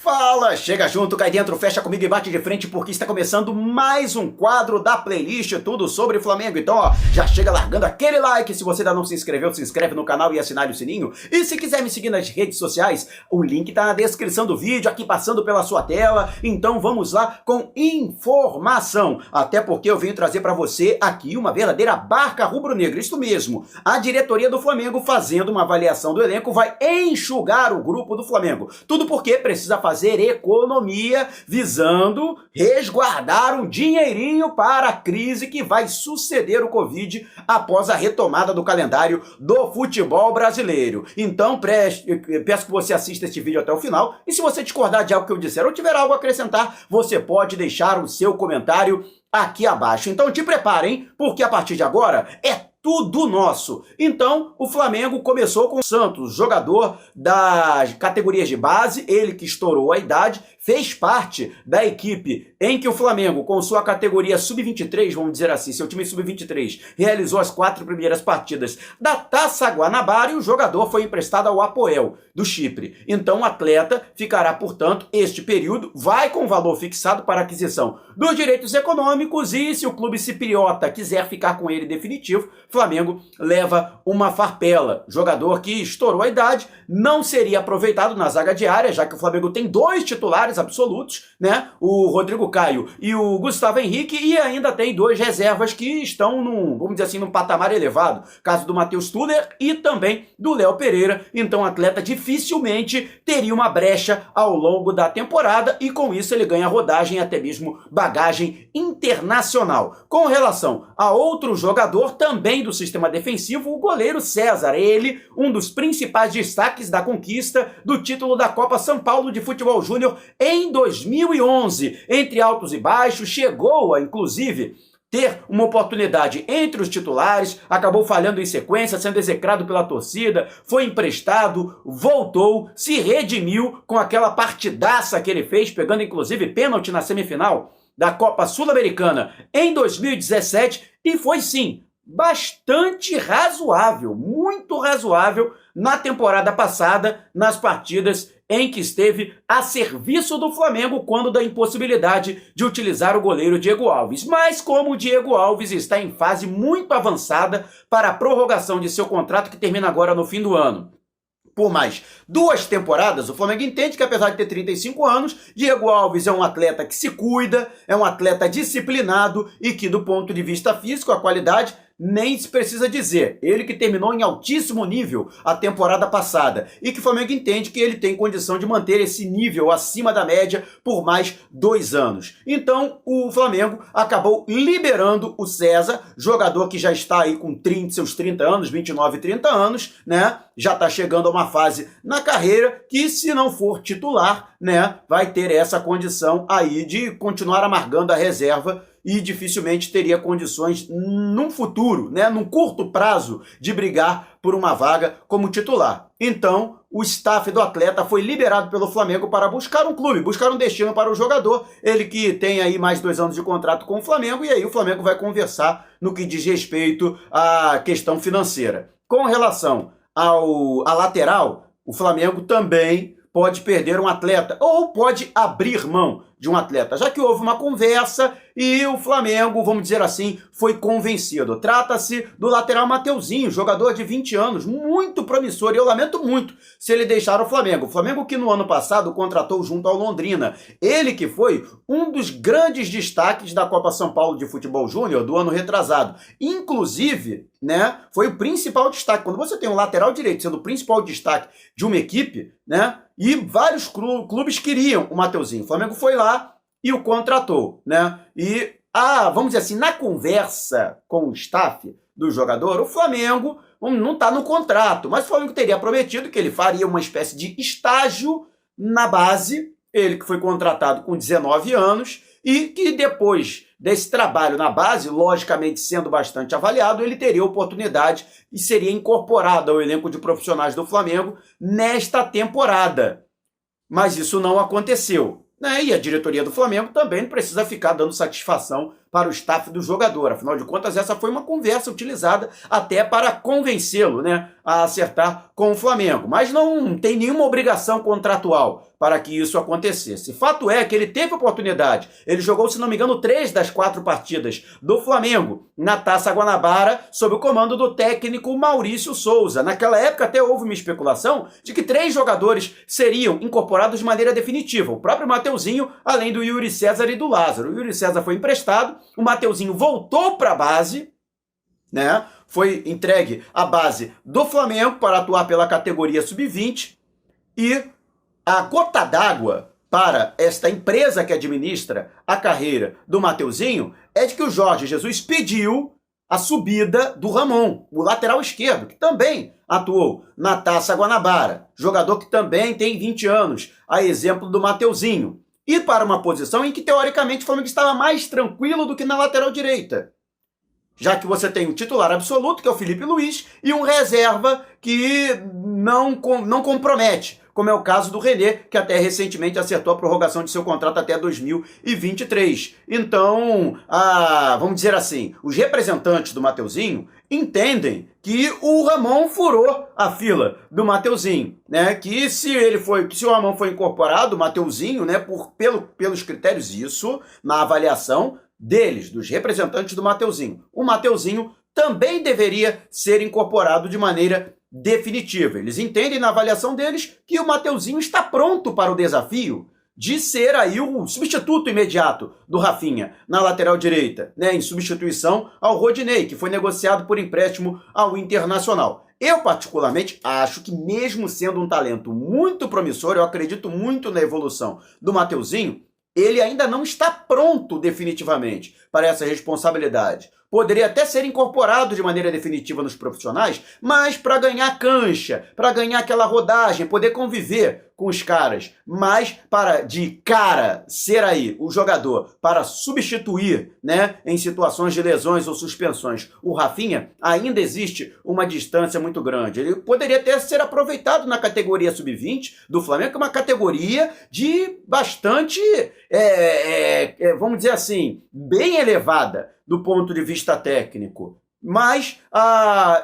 Fala, chega junto, cai dentro, fecha comigo e bate de frente porque está começando mais um quadro da playlist Tudo sobre Flamengo. Então, ó, já chega largando aquele like. Se você ainda não se inscreveu, se inscreve no canal e assinale o sininho. E se quiser me seguir nas redes sociais, o link tá na descrição do vídeo, aqui passando pela sua tela. Então vamos lá com informação. Até porque eu venho trazer para você aqui uma verdadeira barca rubro-negra. Isso mesmo, a diretoria do Flamengo fazendo uma avaliação do elenco vai enxugar o grupo do Flamengo. Tudo porque precisa fazer economia visando resguardar um dinheirinho para a crise que vai suceder o Covid após a retomada do calendário do futebol brasileiro. Então peço que você assista este vídeo até o final e se você discordar de algo que eu disser ou tiver algo a acrescentar, você pode deixar o seu comentário aqui abaixo. Então te preparem, porque a partir de agora é tudo nosso. Então, o Flamengo começou com o Santos, jogador das categorias de base, ele que estourou a idade, fez parte da equipe em que o Flamengo, com sua categoria sub-23, vamos dizer assim, seu time sub-23, realizou as 4 primeiras partidas da Taça Guanabara e o jogador foi emprestado ao Apoel, do Chipre. Então, o atleta ficará, portanto, este período, vai com valor fixado para aquisição dos direitos econômicos e se o clube cipriota quiser ficar com ele definitivo, Flamengo leva uma farpela. Jogador que estourou a idade, não seria aproveitado na zaga diária, já que o Flamengo tem 2 titulares absolutos, né? O Rodrigo Caio e o Gustavo Henrique, e ainda tem 2 reservas que estão vamos dizer assim, num patamar elevado. Caso do Matheus Tuller e também do Léo Pereira. Então o atleta dificilmente teria uma brecha ao longo da temporada e com isso ele ganha rodagem e até mesmo bagagem internacional. Com relação a outro jogador também do sistema defensivo, o goleiro César, ele um dos principais destaques da conquista do título da Copa São Paulo de Futebol Júnior em 2011. Entre altos e baixos, chegou a, inclusive, ter uma oportunidade entre os titulares, acabou falhando em sequência, sendo execrado pela torcida, foi emprestado, voltou, se redimiu com aquela partidaça que ele fez, pegando inclusive pênalti na semifinal da Copa Sul-Americana em 2017 e foi sim bastante razoável, muito razoável na temporada passada, nas partidas em que esteve a serviço do Flamengo quando da impossibilidade de utilizar o goleiro Diego Alves. Mas como o Diego Alves está em fase muito avançada para a prorrogação de seu contrato que termina agora no fim do ano, por mais 2 temporadas, o Flamengo entende que apesar de ter 35 anos, Diego Alves é um atleta que se cuida, é um atleta disciplinado e que do ponto de vista físico, a qualidade nem se precisa dizer. Ele que terminou em altíssimo nível a temporada passada e que o Flamengo entende que ele tem condição de manter esse nível acima da média por mais 2 anos. Então o Flamengo acabou liberando o César, jogador que já está aí com seus 30 anos, 29, 30 anos, né? Já está chegando a uma fase na carreira que, se não for titular, né, vai ter essa condição aí de continuar amargando a reserva e dificilmente teria condições num futuro, né, num curto prazo, de brigar por uma vaga como titular. Então, o staff do atleta foi liberado pelo Flamengo para buscar um clube, buscar um destino para o jogador, ele que tem aí mais 2 anos de contrato com o Flamengo, e aí o Flamengo vai conversar no que diz respeito à questão financeira. Com relação à lateral, o Flamengo também pode perder um atleta ou pode abrir mão de um atleta, já que houve uma conversa e o Flamengo, vamos dizer assim, foi convencido. Trata-se do lateral Mateuzinho, jogador de 20 anos, muito promissor, e eu lamento muito se ele deixar o Flamengo. O Flamengo que no ano passado contratou junto ao Londrina. Ele que foi um dos grandes destaques da Copa São Paulo de Futebol Júnior do ano retrasado. Inclusive, né, foi o principal destaque. Quando você tem um lateral direito sendo o principal destaque de uma equipe, né, e vários clubes queriam o Mateuzinho. O Flamengo foi lá e o contratou, né? E, vamos dizer assim, na conversa com o staff do jogador, o Flamengo não está no contrato, mas o Flamengo teria prometido que ele faria uma espécie de estágio na base, ele que foi contratado com 19 anos, e que depois desse trabalho na base, logicamente sendo bastante avaliado, ele teria oportunidade e seria incorporado ao elenco de profissionais do Flamengo nesta temporada. Mas isso não aconteceu, né? E a diretoria do Flamengo também não precisa ficar dando satisfação para o staff do jogador. Afinal de contas, essa foi uma conversa utilizada até para convencê-lo, né, a acertar com o Flamengo. Mas não tem nenhuma obrigação contratual para que isso acontecesse. Fato é que ele teve oportunidade. Ele jogou, se não me engano, 3 das 4 partidas do Flamengo na Taça Guanabara, sob o comando do técnico Maurício Souza. Naquela época até houve uma especulação de que 3 jogadores seriam incorporados de maneira definitiva. O próprio Mateuzinho, além do Yuri César e do Lázaro. O Yuri César foi emprestado, o Mateuzinho voltou para a base, né? Foi entregue à base do Flamengo para atuar pela categoria sub-20 e a gota d'água para esta empresa que administra a carreira do Mateuzinho é de que o Jorge Jesus pediu a subida do Ramon, o lateral esquerdo, que também atuou na Taça Guanabara, jogador que também tem 20 anos, a exemplo do Mateuzinho, e para uma posição em que, teoricamente, o Flamengo estava mais tranquilo do que na lateral direita, já que você tem um titular absoluto, que é o Felipe Luiz, e um reserva que não compromete, como é o caso do René, que até recentemente acertou a prorrogação de seu contrato até 2023. Então, vamos dizer assim, os representantes do Mateuzinho entendem que o Ramon furou a fila do Mateuzinho, né? Que se o Ramon foi incorporado, o Mateuzinho, né, pelos critérios, isso na avaliação deles, dos representantes do Mateuzinho, o Mateuzinho também deveria ser incorporado de maneira definitiva. Eles entendem na avaliação deles que o Mateuzinho está pronto para o desafio de ser aí o substituto imediato do Rafinha na lateral direita, né, em substituição ao Rodinei, que foi negociado por empréstimo ao Internacional. Eu, particularmente, acho que mesmo sendo um talento muito promissor, eu acredito muito na evolução do Mateuzinho, ele ainda não está pronto definitivamente para essa responsabilidade. Poderia até ser incorporado de maneira definitiva nos profissionais, mas para ganhar cancha, para ganhar aquela rodagem, poder conviver com os caras, mas para de cara ser aí o jogador para substituir, né, em situações de lesões ou suspensões, o Rafinha, ainda existe uma distância muito grande. Ele poderia até ser aproveitado na categoria sub-20 do Flamengo, que é uma categoria de bastante, vamos dizer assim, bem elevada do ponto de vista técnico. Mas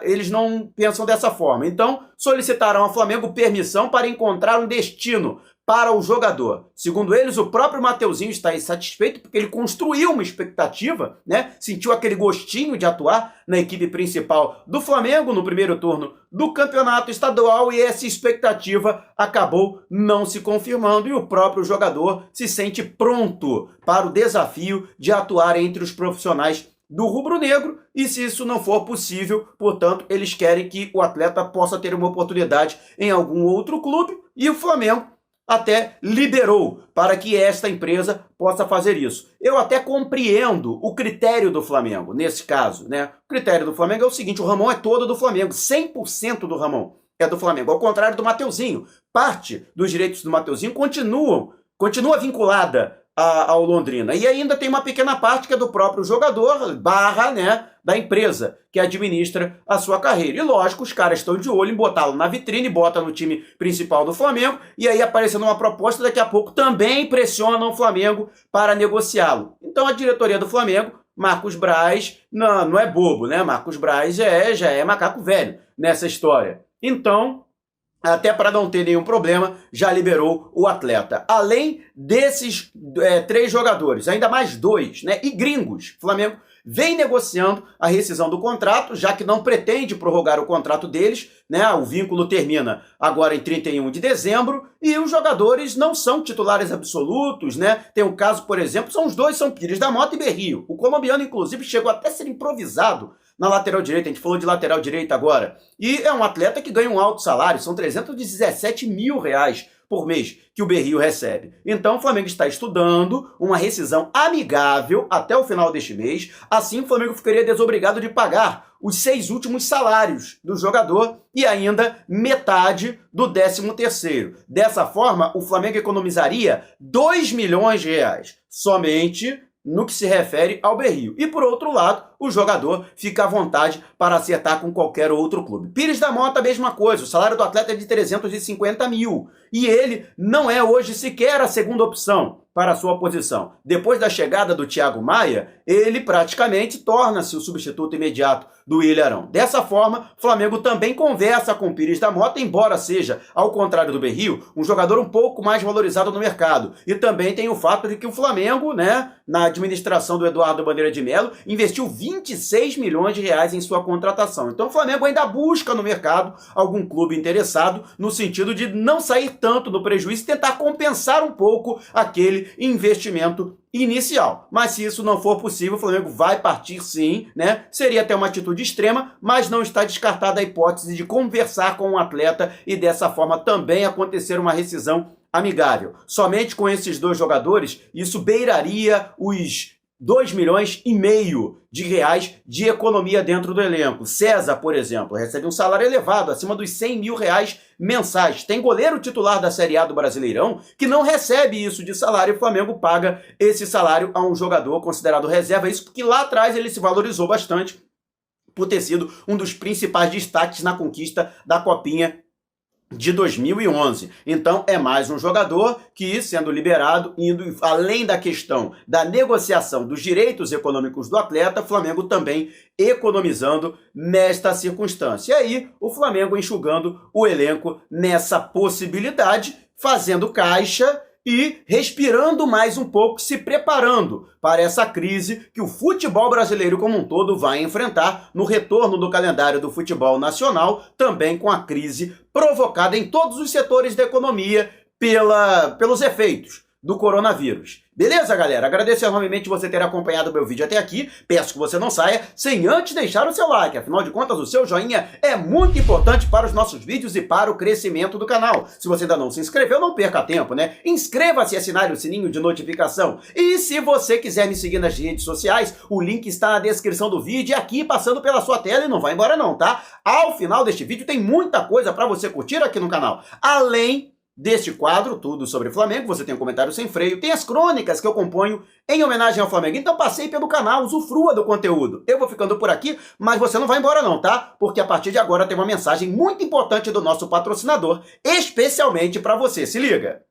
eles não pensam dessa forma. Então, solicitaram ao Flamengo permissão para encontrar um destino para o jogador. Segundo eles, o próprio Mateuzinho está insatisfeito porque ele construiu uma expectativa, né? Sentiu aquele gostinho de atuar na equipe principal do Flamengo no primeiro turno do campeonato estadual e essa expectativa acabou não se confirmando e o próprio jogador se sente pronto para o desafio de atuar entre os profissionais do rubro-negro, e se isso não for possível, portanto, eles querem que o atleta possa ter uma oportunidade em algum outro clube, e o Flamengo até liberou para que esta empresa possa fazer isso. Eu até compreendo o critério do Flamengo, nesse caso, né? O critério do Flamengo é o seguinte, o Ramon é todo do Flamengo, 100% do Ramon é do Flamengo, ao contrário do Mateuzinho. Parte dos direitos do Mateuzinho continua vinculada ao Londrina. E ainda tem uma pequena parte que é do próprio jogador, né, da empresa que administra a sua carreira. E lógico, os caras estão de olho em botá-lo na vitrine, bota no time principal do Flamengo, e aí aparecendo uma proposta, daqui a pouco também pressionam o Flamengo para negociá-lo. Então a diretoria do Flamengo, Marcos Braz, não é bobo, né? Marcos Braz já é macaco velho nessa história. Então, até para não ter nenhum problema, já liberou o atleta. Além desses 3 jogadores, ainda mais 2, né, e gringos, o Flamengo vem negociando a rescisão do contrato, já que não pretende prorrogar o contrato deles, né, o vínculo termina agora em 31 de dezembro, e os jogadores não são titulares absolutos, né? Tem um caso, por exemplo, são os dois, são Pires da Mota e Berrio. O colombiano, inclusive, chegou até a ser improvisado na lateral direita, a gente falou de lateral direita agora, e é um atleta que ganha um alto salário, são 317 mil reais por mês que o Berrio recebe. Então o Flamengo está estudando uma rescisão amigável até o final deste mês, assim o Flamengo ficaria desobrigado de pagar os 6 últimos salários do jogador e ainda metade do 13º. Dessa forma, o Flamengo economizaria 2 milhões de reais, somente no que se refere ao Berrio. E por outro lado, o jogador fica à vontade para acertar com qualquer outro clube. Pires da Mota, a mesma coisa, o salário do atleta é de 350 mil e ele não é hoje sequer a segunda opção para a sua posição. Depois da chegada do Thiago Maia, ele praticamente torna-se o substituto imediato do Ilharão. Dessa forma, o Flamengo também conversa com o Pires da Mota, embora seja, ao contrário do Berrio, um jogador um pouco mais valorizado no mercado. E também tem o fato de que o Flamengo, na administração do Eduardo Bandeira de Melo, investiu 26 milhões de reais em sua contratação. Então o Flamengo ainda busca no mercado algum clube interessado, no sentido de não sair tanto no prejuízo e tentar compensar um pouco aquele investimento inicial. Mas se isso não for possível, o Flamengo vai partir sim, Seria até uma atitude extrema, mas não está descartada a hipótese de conversar com o atleta e dessa forma também acontecer uma rescisão amigável. Somente com esses dois jogadores, isso beiraria os 2,5 milhões de reais de economia dentro do elenco. César, por exemplo, recebe um salário elevado, acima dos 100 mil reais mensais. Tem goleiro titular da Série A do Brasileirão que não recebe isso de salário e o Flamengo paga esse salário a um jogador considerado reserva. Isso porque lá atrás ele se valorizou bastante por ter sido um dos principais destaques na conquista da Copinha de 2011. Então é mais um jogador que, sendo liberado, indo além da questão da negociação dos direitos econômicos do atleta, o Flamengo também economizando nesta circunstância. E aí o Flamengo enxugando o elenco nessa possibilidade, fazendo caixa e respirando mais um pouco, se preparando para essa crise que o futebol brasileiro como um todo vai enfrentar no retorno do calendário do futebol nacional, também com a crise provocada em todos os setores da economia pelos efeitos do coronavírus. Beleza, galera? Agradeço enormemente você ter acompanhado o meu vídeo até aqui. Peço que você não saia sem antes deixar o seu like. Afinal de contas, o seu joinha é muito importante para os nossos vídeos e para o crescimento do canal. Se você ainda não se inscreveu, não perca tempo, Inscreva-se e assinale o sininho de notificação. E se você quiser me seguir nas redes sociais, o link está na descrição do vídeo e aqui passando pela sua tela e não vai embora não, tá? Ao final deste vídeo tem muita coisa para você curtir aqui no canal. Além deste quadro, tudo sobre Flamengo, você tem um comentário sem freio, tem as crônicas que eu componho em homenagem ao Flamengo. Então passei pelo canal, usufrua do conteúdo. Eu vou ficando por aqui, mas você não vai embora não, tá? Porque a partir de agora tem uma mensagem muito importante do nosso patrocinador, especialmente para você. Se liga!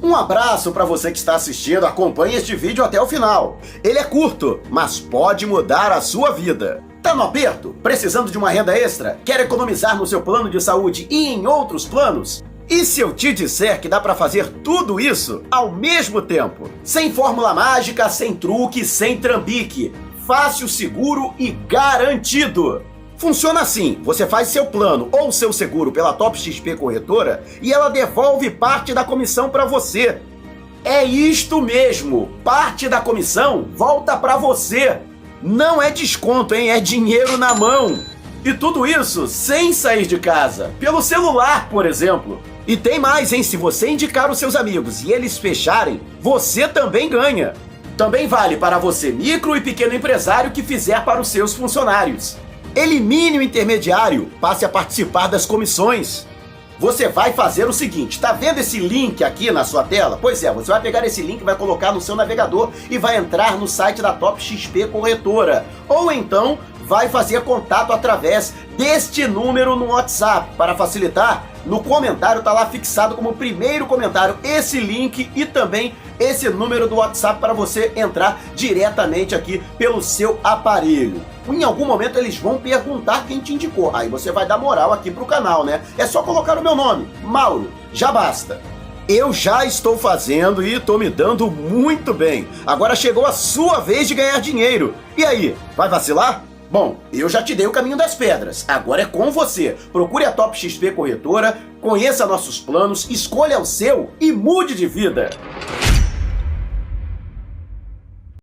Um abraço para você que está assistindo, acompanhe este vídeo até o final. Ele é curto, mas pode mudar a sua vida. Tá no aperto? Precisando de uma renda extra? Quer economizar no seu plano de saúde e em outros planos? E se eu te disser que dá para fazer tudo isso ao mesmo tempo? Sem fórmula mágica, sem truque, sem trambique. Fácil, seguro e garantido. Funciona assim, você faz seu plano ou seu seguro pela Top XP Corretora e ela devolve parte da comissão para você. É isto mesmo, parte da comissão volta para você. Não é desconto, é dinheiro na mão. E tudo isso sem sair de casa, pelo celular, por exemplo. E tem mais, se você indicar os seus amigos e eles fecharem, você também ganha. Também vale para você, micro e pequeno empresário, que fizer para os seus funcionários. Elimine o intermediário, passe a participar das comissões. Você vai fazer o seguinte, tá vendo esse link aqui na sua tela? Pois é, você vai pegar esse link, vai colocar no seu navegador e vai entrar no site da Top XP Corretora. Ou então vai fazer contato através deste número no WhatsApp. Para facilitar, no comentário tá lá fixado como primeiro comentário esse link e também esse número do WhatsApp para você entrar diretamente aqui pelo seu aparelho. Em algum momento eles vão perguntar quem te indicou, aí você vai dar moral aqui pro canal, É só colocar o meu nome, Mauro, já basta. Eu já estou fazendo e estou me dando muito bem. Agora chegou a sua vez de ganhar dinheiro. E aí, vai vacilar? Bom, eu já te dei o caminho das pedras, agora é com você. Procure a Top XP Corretora, conheça nossos planos, escolha o seu e mude de vida.